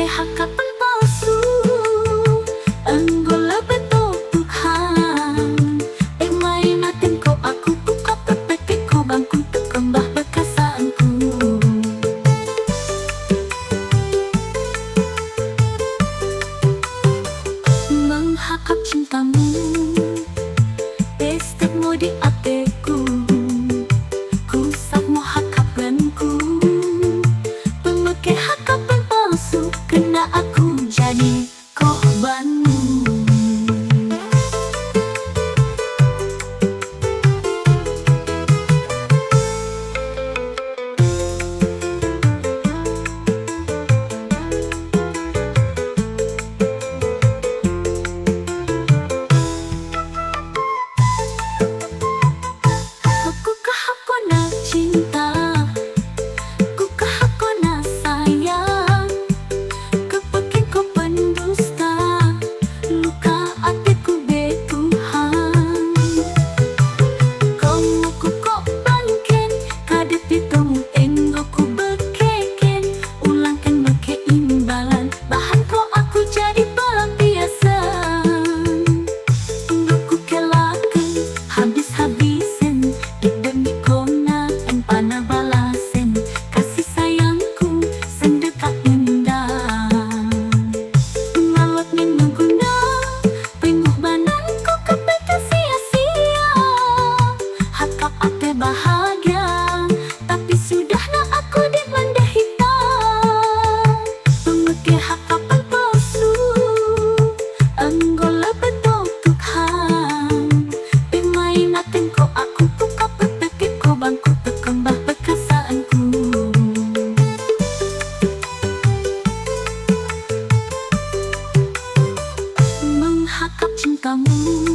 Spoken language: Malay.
Pemakai hakapan palsu, Angola betul Tuhan. Main atin ko aku buka pepeke ko bangku kembah bekasaanku. Menghakap cintamu, estekmu di hatiku. Kusap mau hakapanku, pemakai hakapan palsu, kena aku jadi korbanmu. Bahagia, tapi sudahlah aku dimanda hitam. Pemakai hakapan palsu, Angola betul Tuhan. Pemain atin ko aku buka pepeke ko bangku berkembang bekasaanku. Menghakap cintamu,